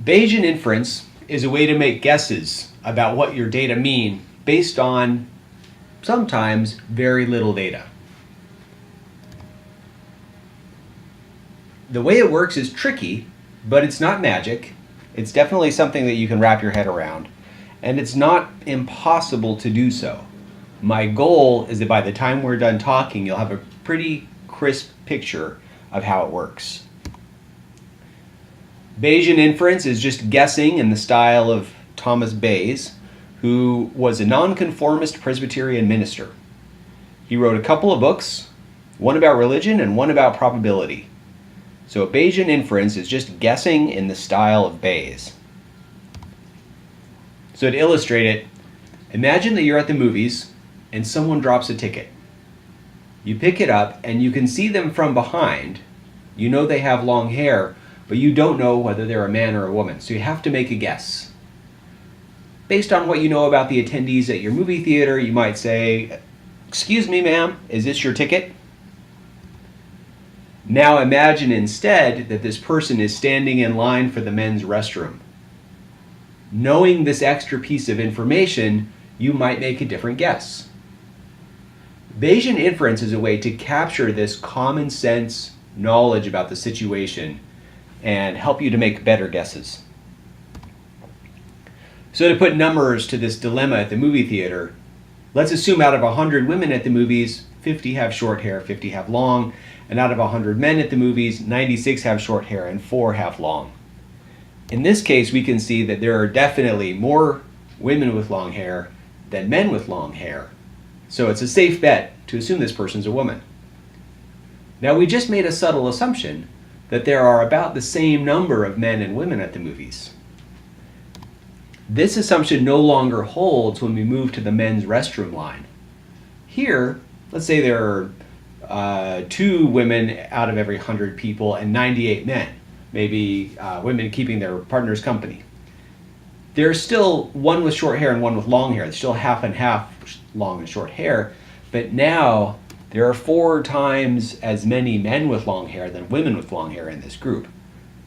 Bayesian inference is a way to make guesses about what your data mean based on sometimes very little data. The way it works is tricky, but it's not magic. It's definitely something that you can wrap your head around, and it's not impossible to do so. My goal is that by the time we're done talking, you'll have a pretty crisp picture of how it works. Bayesian inference is just guessing in the style of Thomas Bayes, who was a nonconformist Presbyterian minister. He wrote a couple of books, one about religion and one about probability. So Bayesian inference is just guessing in the style of Bayes. So to illustrate it, imagine that you're at the movies and someone drops a ticket. You pick it up and you can see them from behind. You know they have long hair, but you don't know whether they're a man or a woman, so you have to make a guess. Based on what you know about the attendees at your movie theater, you might say, "Excuse me, ma'am, is this your ticket?" Now imagine instead that this person is standing in line for the men's restroom. Knowing this extra piece of information, you might make a different guess. Bayesian inference is a way to capture this common sense knowledge about the situation and help you to make better guesses. So to put numbers to this dilemma at the movie theater, let's assume out of 100 women at the movies, 50 have short hair, 50 have long, and out of 100 men at the movies, 96 have short hair and 4 have long. In this case, we can see that there are definitely more women with long hair than men with long hair. So it's a safe bet to assume this person's a woman. Now we just made a subtle assumption that there are about the same number of men and women at the movies. This assumption no longer holds when we move to the men's restroom line. Here, let's say there are 2 women out of every 100 people and 98 men, maybe women keeping their partners company. There's still one with short hair and one with long hair. It's still half and half long and short hair, but now there are 4 times as many men with long hair than women with long hair in this group.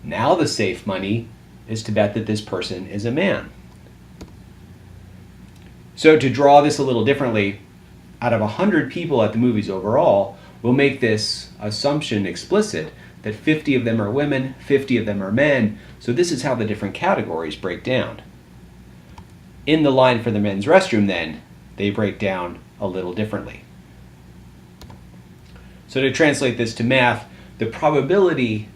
Now the safe money is to bet that this person is a man. So to draw this a little differently, out of 100 people at the movies overall, we'll make this assumption explicit that 50 of them are women, 50 of them are men, so this is how the different categories break down. In the line for the men's restroom then, they break down a little differently. So to translate this to math, the probability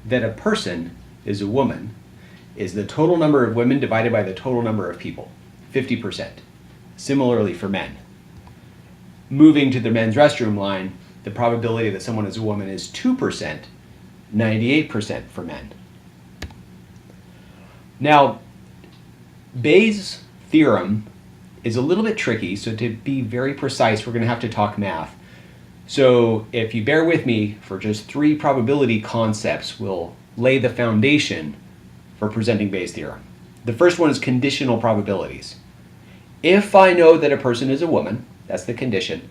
that a person is a woman is the total number of women divided by the total number of people, 50%. Similarly for men. Moving to the men's restroom line, the probability that someone is a woman is 2%, 98% for men. Now, Bayes' theorem is a little bit tricky, so to be very precise, we're going to have to talk math. So if you bear with me for just 3 probability concepts, we'll lay the foundation for presenting Bayes' theorem. The first one is conditional probabilities. If I know that a person is a woman, that's the condition,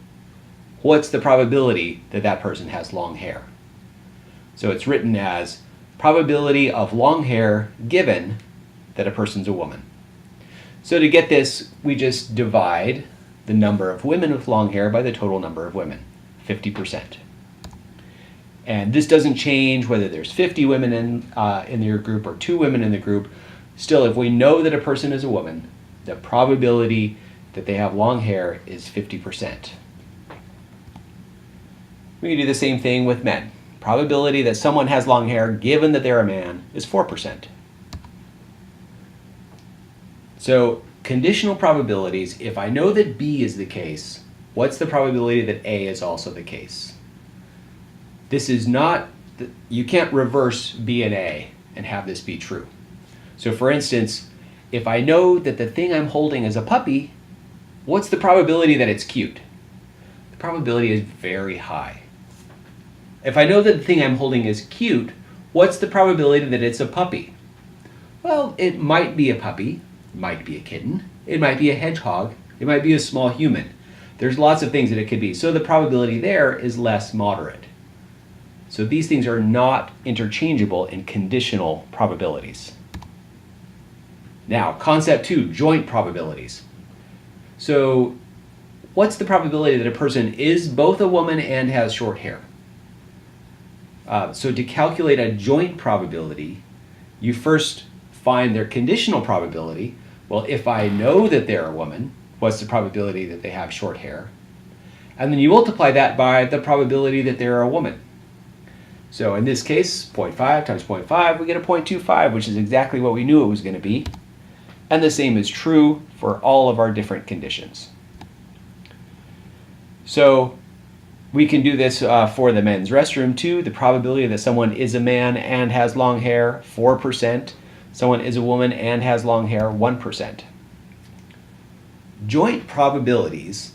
what's the probability that that person has long hair? So it's written as probability of long hair given that a person's a woman. So to get this, we just divide the number of women with long hair by the total number of women, 50%. And this doesn't change whether there's 50 women in your group or 2 women in the group. Still, if we know that a person is a woman, the probability that they have long hair is 50%. We can do the same thing with men. Probability that someone has long hair given that they're a man is 4%. So conditional probabilities, if I know that B is the case, what's the probability that A is also the case? This is not, you can't reverse B and A and have this be true. So for instance, if I know that the thing I'm holding is a puppy, what's the probability that it's cute? The probability is very high. If I know that the thing I'm holding is cute, what's the probability that it's a puppy? Well, it might be a puppy, it might be a kitten, it might be a hedgehog, it might be a small human. There's lots of things that it could be. So the probability there is less moderate. So these things are not interchangeable in conditional probabilities. Now, concept 2, joint probabilities. So what's the probability that a person is both a woman and has short hair? So to calculate a joint probability, you first find their conditional probability. Well, if I know that they're a woman, what's the probability that they have short hair? And then you multiply that by the probability that they're a woman. So in this case, 0.5 times 0.5, we get a 0.25, which is exactly what we knew it was going to be. And the same is true for all of our different conditions. So we can do this for the men's restroom too. The probability that someone is a man and has long hair, 4%. Someone is a woman and has long hair, 1%. Joint probabilities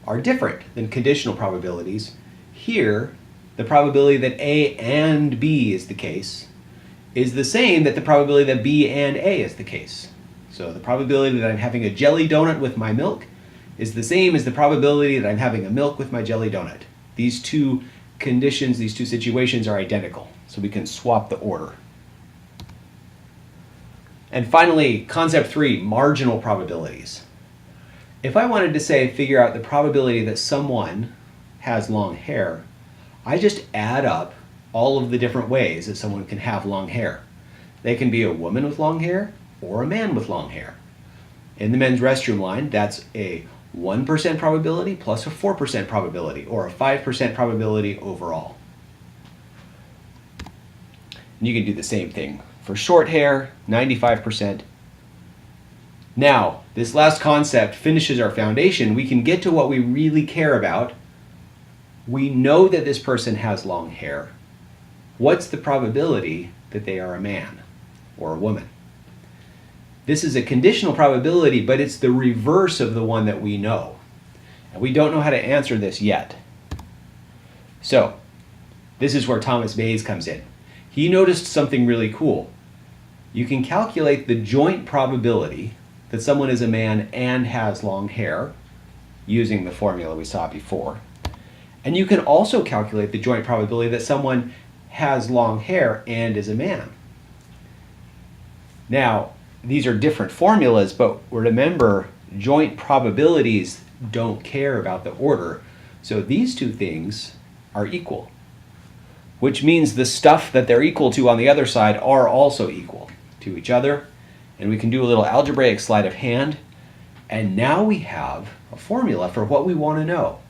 are different than conditional probabilities. Here, the probability that A and B is the case is the same that the probability that B and A is the case. So the probability that I'm having a jelly donut with my milk is the same as the probability that I'm having a milk with my jelly donut. These two conditions, these two situations are identical, so we can swap the order. And finally, concept 3, marginal probabilities. If I wanted to say figure out the probability that someone has long hair, I just add up all of the different ways that someone can have long hair. They can be a woman with long hair or a man with long hair. In the men's restroom line, that's a 1% probability plus a 4% probability, or a 5% probability overall. And you can do the same thing for short hair, 95%. Now, this last concept finishes our foundation. We can get to what we really care about. We know that this person has long hair. What's the probability that they are a man or a woman? This is a conditional probability, but it's the reverse of the one that we know. And we don't know how to answer this yet. So, this is where Thomas Bayes comes in. He noticed something really cool. You can calculate the joint probability that someone is a man and has long hair using the formula we saw before. And you can also calculate the joint probability that someone has long hair and is a man. Now, these are different formulas, but remember, joint probabilities don't care about the order. So these two things are equal, which means the stuff that they're equal to on the other side are also equal to each other. And we can do a little algebraic sleight of hand. And now we have a formula for what we want to know.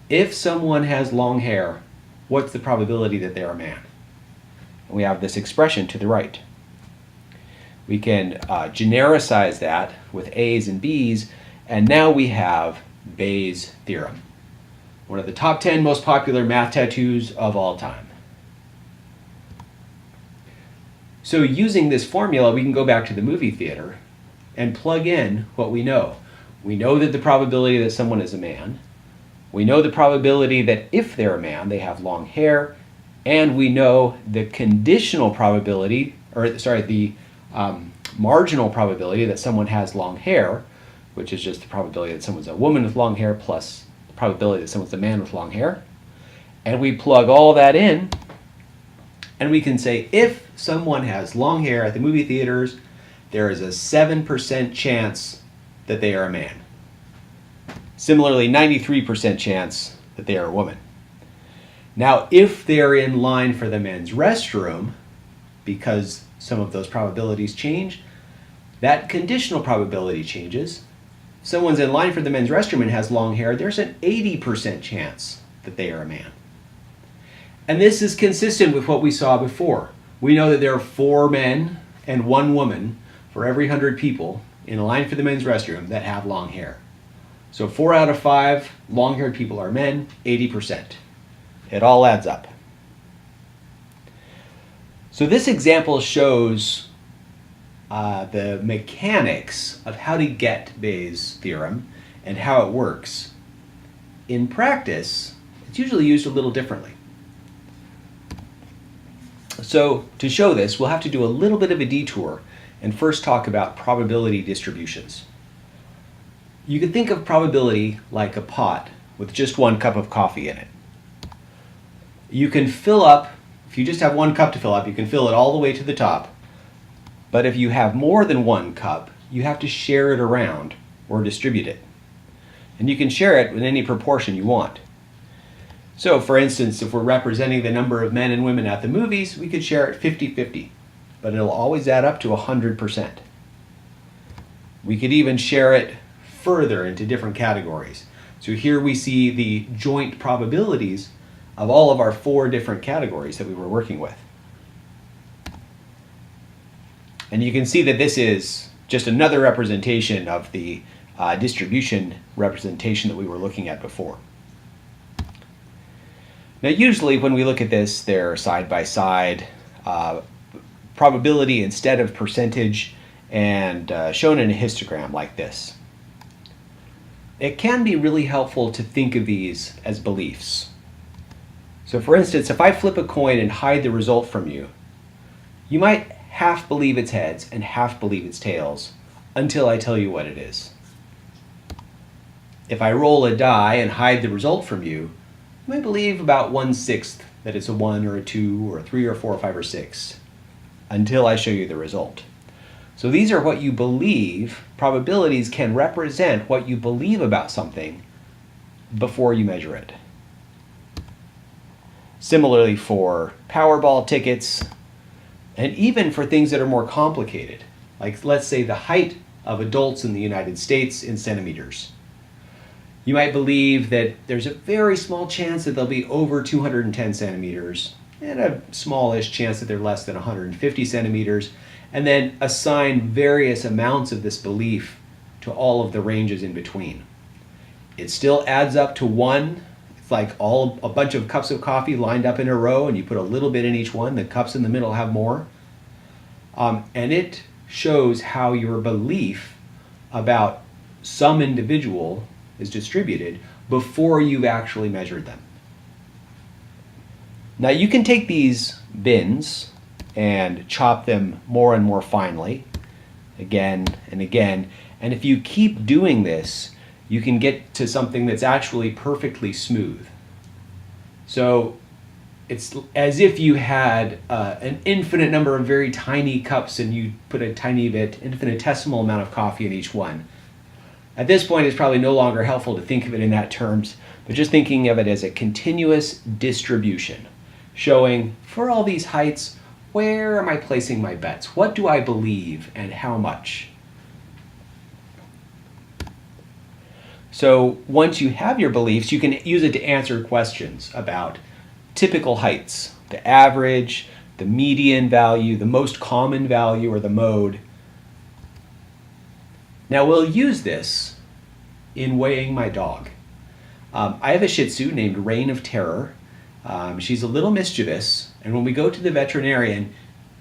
If someone has long hair, what's the probability that they're a man? And we have this expression to the right. We can genericize that with A's and B's, and now we have Bayes' theorem, one of the top 10 most popular math tattoos of all time. So using this formula, we can go back to the movie theater and plug in what we know. We know that the probability that someone is a man. We know the probability that if they're a man, they have long hair. And we know the conditional probability, the marginal probability that someone has long hair, which is just the probability that someone's a woman with long hair plus the probability that someone's a man with long hair. And we plug all that in, and we can say if someone has long hair at the movie theaters, there is a 7% chance that they are a man. Similarly, 93% chance that they are a woman. Now, if they're in line for the men's restroom, because some of those probabilities change, that conditional probability changes. If someone's in line for the men's restroom and has long hair, there's an 80% chance that they are a man. And this is consistent with what we saw before. We know that there are 4 men and 1 woman for every 100 people in line for the men's restroom that have long hair. So 4 out of 5 long-haired people are men, 80%. It all adds up. So this example shows the mechanics of how to get Bayes' theorem and how it works. In practice, it's usually used a little differently. So to show this, we'll have to do a little bit of a detour and first talk about probability distributions. You can think of probability like a pot with just 1 cup of coffee in it. You can fill up, if you just have 1 cup to fill up, you can fill it all the way to the top. But if you have more than one cup, you have to share it around or distribute it. And you can share it with any proportion you want. So for instance, if we're representing the number of men and women at the movies, we could share it 50-50, but it'll always add up to 100%. We could even share it further into different categories. So here we see the joint probabilities of all of our 4 different categories that we were working with. And you can see that this is just another representation of the distribution representation that we were looking at before. Now usually when we look at this, they're side by side, probability instead of percentage, and shown in a histogram like this. It can be really helpful to think of these as beliefs. So for instance, if I flip a coin and hide the result from you, you might half believe it's heads and half believe it's tails until I tell you what it is. If I roll a die and hide the result from you, you might believe about 1/6 that it's a 1 or a 2 or a 3 or 4 or 5 or 6 until I show you the result. So these are what you believe. Probabilities can represent what you believe about something before you measure it. Similarly for Powerball tickets, and even for things that are more complicated, like let's say the height of adults in the United States in centimeters. You might believe that there's a very small chance that they'll be over 210 centimeters and a smallish chance that they're less than 150 centimeters, and then assign various amounts of this belief to all of the ranges in between. It still adds up to 1. It's like a bunch of cups of coffee lined up in a row, and you put a little bit in each one. The cups in the middle have more. And it shows how your belief about some individual is distributed before you've actually measured them. Now you can take these bins and chop them more and more finely, again and again. And if you keep doing this, you can get to something that's actually perfectly smooth. So it's as if you had an infinite number of very tiny cups and you put a tiny bit, infinitesimal amount of coffee in each one. At this point, it's probably no longer helpful to think of it in that terms, but just thinking of it as a continuous distribution, showing for all these heights, where am I placing my bets? What do I believe and how much? So once you have your beliefs, you can use it to answer questions about typical heights, the average, the median value, the most common value, or the mode. Now we'll use this in weighing my dog. I have a Shih Tzu named Reign of Terror. She's a little mischievous, and when we go to the veterinarian,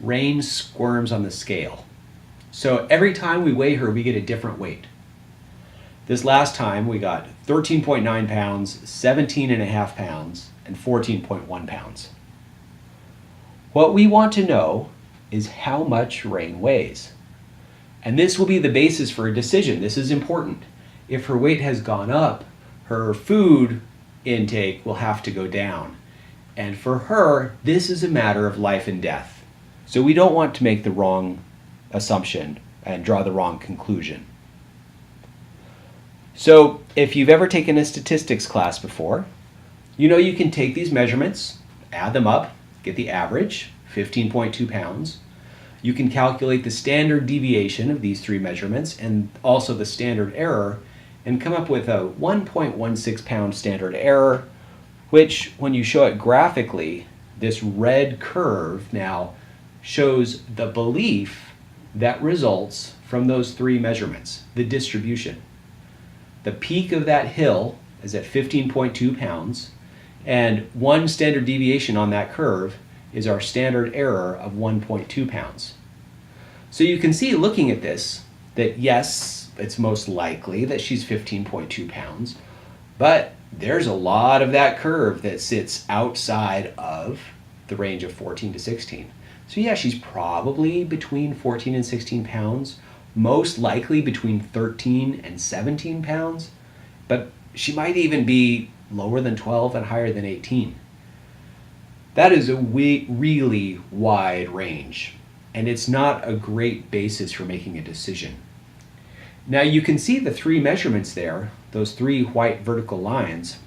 Reign squirms on the scale. So every time we weigh her, we get a different weight. This last time we got 13.9 pounds, 17.5 pounds, and 14.1 pounds. What we want to know is how much Reign weighs. And this will be the basis for a decision. This is important. If her weight has gone up, her food intake will have to go down. And for her, this is a matter of life and death. So we don't want to make the wrong assumption and draw the wrong conclusion. So if you've ever taken a statistics class before, you know you can take these measurements, add them up, get the average, 15.2 pounds. You can calculate the standard deviation of these 3 measurements and also the standard error, and come up with a 1.16 pound standard error, which when you show it graphically, this red curve now shows the belief that results from those 3 measurements, the distribution. The peak of that hill is at 15.2 pounds, and 1 standard deviation on that curve is our standard error of 1.2 pounds. So you can see, looking at this, that yes, it's most likely that she's 15.2 pounds, but there's a lot of that curve that sits outside of the range of 14 to 16. So yeah, she's probably between 14 and 16 pounds, most likely between 13 and 17 pounds, but she might even be lower than 12 and higher than 18. That is a really wide range. and it's not a great basis for making a decision. Now you can see the three measurements there, those three white vertical lines,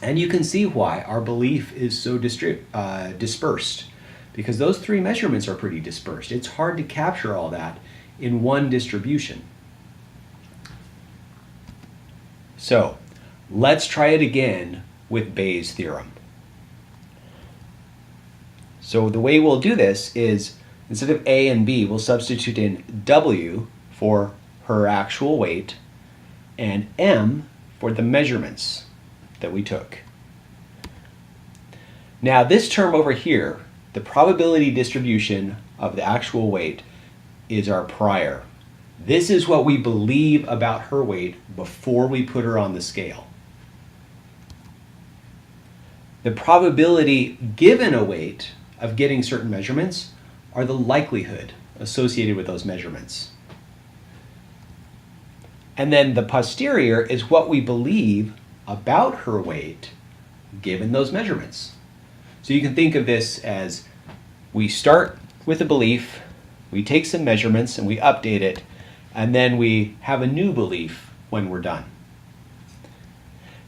and you can see why our belief is so dispersed, because those three measurements are pretty dispersed. It's hard to capture all that in one distribution. So let's try it again with Bayes' theorem. So the way we'll do this is, instead of A and B, we'll substitute in W for her actual weight and M for the measurements that we took. Now this term over here, the probability distribution of the actual weight, is our prior. This is what we believe about her weight before we put her on the scale. The probability given a weight of getting certain measurements are the likelihood associated with those measurements. And then the posterior is what we believe about her weight given those measurements. So you can think of this as, we start with a belief, we take some measurements and we update it, and then we have a new belief when we're done.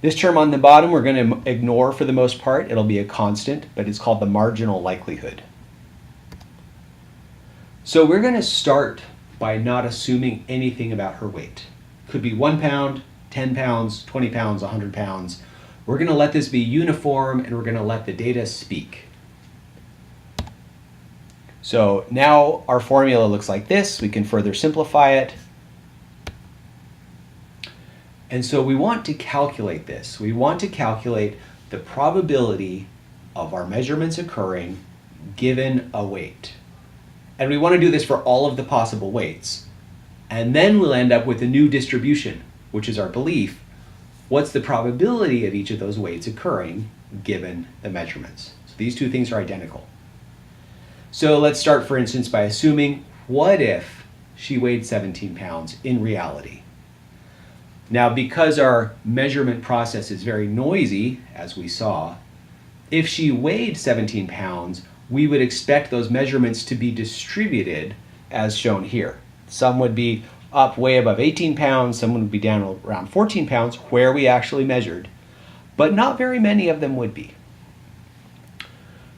This term on the bottom we're going to ignore for the most part. It'll be a constant, but it's called the marginal likelihood. So we're going to start by not assuming anything about her weight. Could be 1 pound, 10 pounds, 20 pounds, 100 pounds. We're going to let this be uniform, and we're going to let the data speak. So now our formula looks like this. We can further simplify it. And so we want to calculate this. We want to calculate the probability of our measurements occurring given a weight. And we want to do this for all of the possible weights. And then we'll end up with a new distribution, which is our belief. What's the probability of each of those weights occurring given the measurements? So these two things are identical. So let's start, for instance, by assuming, what if she weighed 17 pounds in reality? Now, because our measurement process is very noisy, as we saw, if she weighed 17 pounds, we would expect those measurements to be distributed as shown here. Some would be up way above 18 pounds, some would be down around 14 pounds, where we actually measured, but not very many of them would be.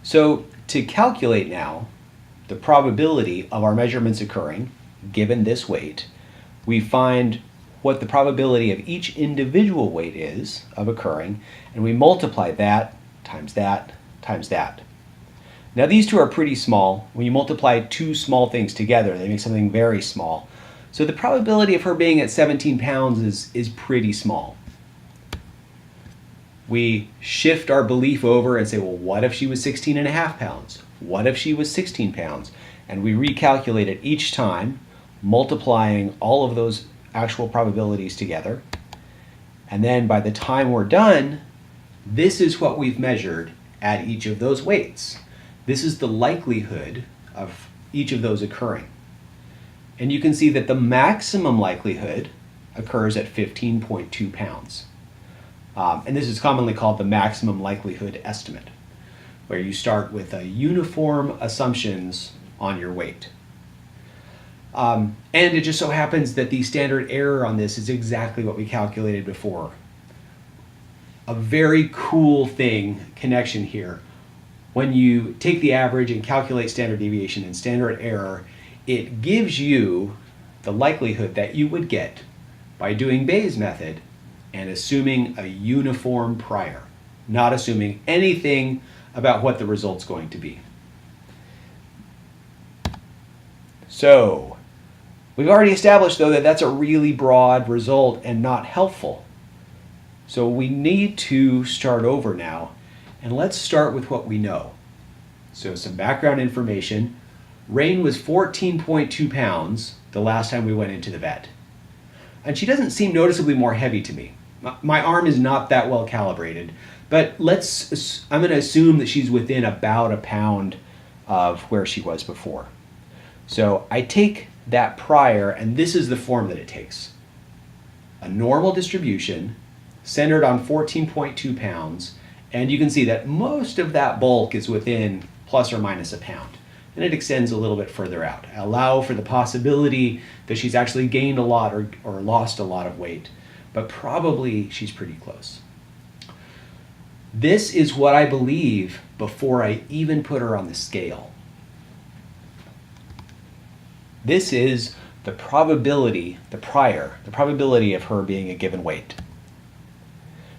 So to calculate now the probability of our measurements occurring, given this weight, we find what the probability of each individual weight is of occurring, and we multiply that times that times that. Now these two are pretty small. When you multiply two small things together, they make something very small. So the probability of her being at 17 pounds is pretty small. We shift our belief over and say, well, what if she was 16.5 pounds? What if she was 16 pounds? And we recalculate it each time, multiplying all of those actual probabilities together. And then by the time we're done, this is what we've measured at each of those weights. This is the likelihood of each of those occurring. And you can see that the maximum likelihood occurs at 15.2 pounds. And this is commonly called the maximum likelihood estimate, where you start with uniform assumptions on your weight. And it just so happens that the standard error on this is exactly what we calculated before. A very cool connection here. When you take the average and calculate standard deviation and standard error, it gives you the likelihood that you would get by doing Bayes' method and assuming a uniform prior, not assuming anything about what the result's going to be. So, we've already established, though, that that's a really broad result and not helpful. So we need to start over now, and let's start with what we know. So some background information. Rain was 14.2 pounds the last time we went into the vet. And she doesn't seem noticeably more heavy to me. My arm is not that well calibrated, but I'm going to assume that she's within about a pound of where she was before. So I take that prior, and this is the form that it takes. A normal distribution centered on 14.2 pounds, and you can see that most of that bulk is within plus or minus a pound. and it extends a little bit further out. Allow for the possibility that she's actually gained a lot or lost a lot of weight, but probably she's pretty close. This is what I believe before I even put her on the scale. This is the probability, the probability of her being a given weight.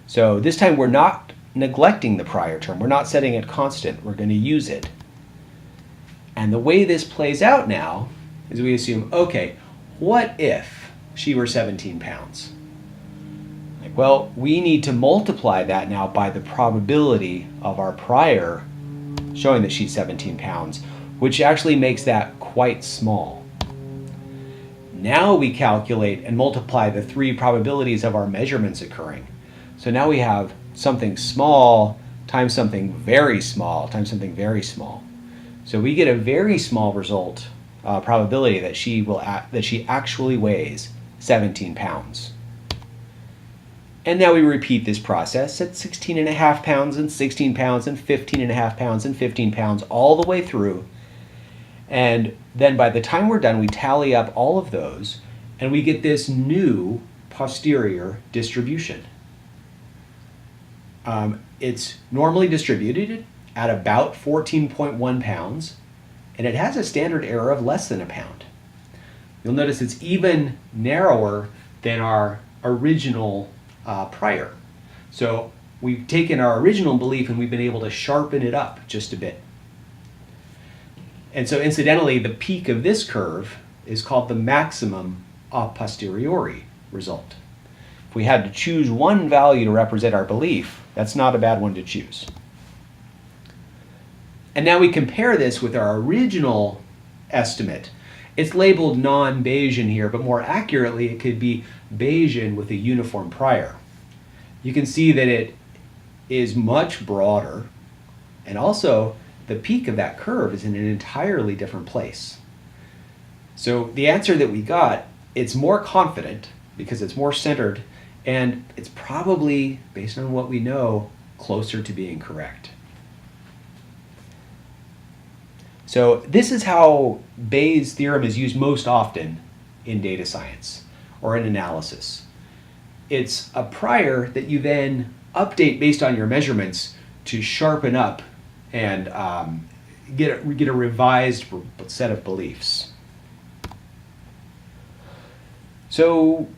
So this time we're not neglecting the prior term. We're not setting it constant. We're going to use it. And the way this plays out now is we assume, okay, what if she were 17 pounds? Well, we need to multiply that now by the probability of our prior showing that she's 17 pounds, which actually makes that quite small. Now we calculate and multiply the three probabilities of our measurements occurring. So now we have something small times something very small times something very small. So we get a very small result probability that she actually weighs 17 pounds. And now we repeat this process at 16.5 pounds and 16 pounds and 15.5 pounds and 15 pounds all the way through. And then by the time we're done, we tally up all of those and we get this new posterior distribution. It's normally distributed at about 14.1 pounds, and it has a standard error of less than a pound. You'll notice it's even narrower than our original prior. So we've taken our original belief and we've been able to sharpen it up just a bit. And so incidentally, the peak of this curve is called the maximum a posteriori result. If we had to choose one value to represent our belief, that's not a bad one to choose. And now we compare this with our original estimate. It's labeled non-Bayesian here, but more accurately it could be Bayesian with a uniform prior. You can see that it is much broader, and also the peak of that curve is in an entirely different place. So the answer that we got, it's more confident because it's more centered, and it's probably, based on what we know, closer to being correct. So this is how Bayes' theorem is used most often in data science or in analysis. It's a prior that you then update based on your measurements to sharpen up and get a revised set of beliefs. So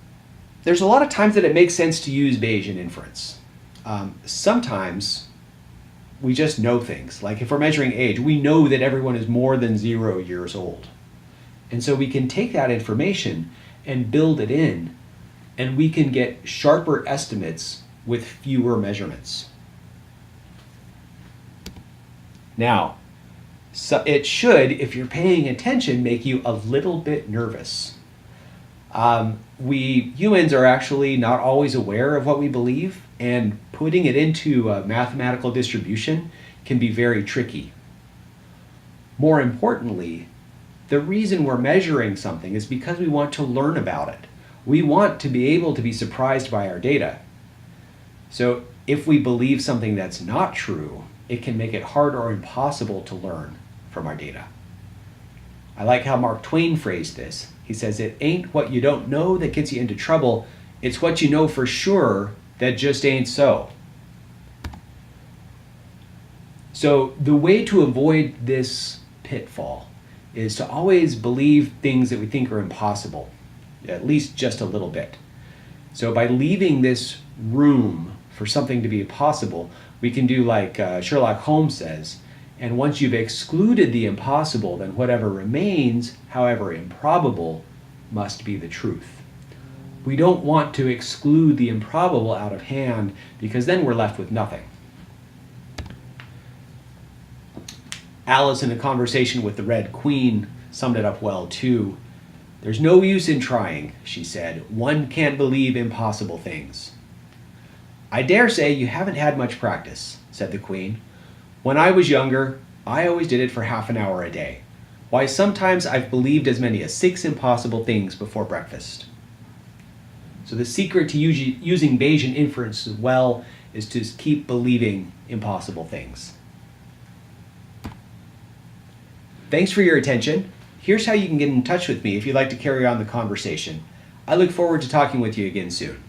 there's a lot of times that it makes sense to use Bayesian inference. Sometimes we just know things. Like if we're measuring age, we know that everyone is more than 0 years old. And so we can take that information and build it in, and we can get sharper estimates with fewer measurements. Now, so it should, if you're paying attention, make you a little bit nervous. We humans are actually not always aware of what we believe, and putting it into a mathematical distribution can be very tricky. More importantly, the reason we're measuring something is because we want to learn about it. We want to be able to be surprised by our data. So if we believe something that's not true, it can make it hard or impossible to learn from our data. I like how Mark Twain phrased this. He says, "It ain't what you don't know that gets you into trouble, it's what you know for sure that just ain't so." So the way to avoid this pitfall is to always believe things that we think are impossible, at least just a little bit. So by leaving this room for something to be possible, we can do like Sherlock Holmes says, and once you've excluded the impossible, then whatever remains, however improbable, must be the truth. We don't want to exclude the improbable out of hand, because then we're left with nothing. Alice, in a conversation with the Red Queen, summed it up well too. "There's no use in trying," she said. "One can't believe impossible things." "I dare say you haven't had much practice," said the Queen. "When I was younger, I always did it for half an hour a day. Why, sometimes I've believed as many as 6 impossible things before breakfast." So the secret to using Bayesian inference well is to keep believing impossible things. Thanks for your attention. Here's how you can get in touch with me if you'd like to carry on the conversation. I look forward to talking with you again soon.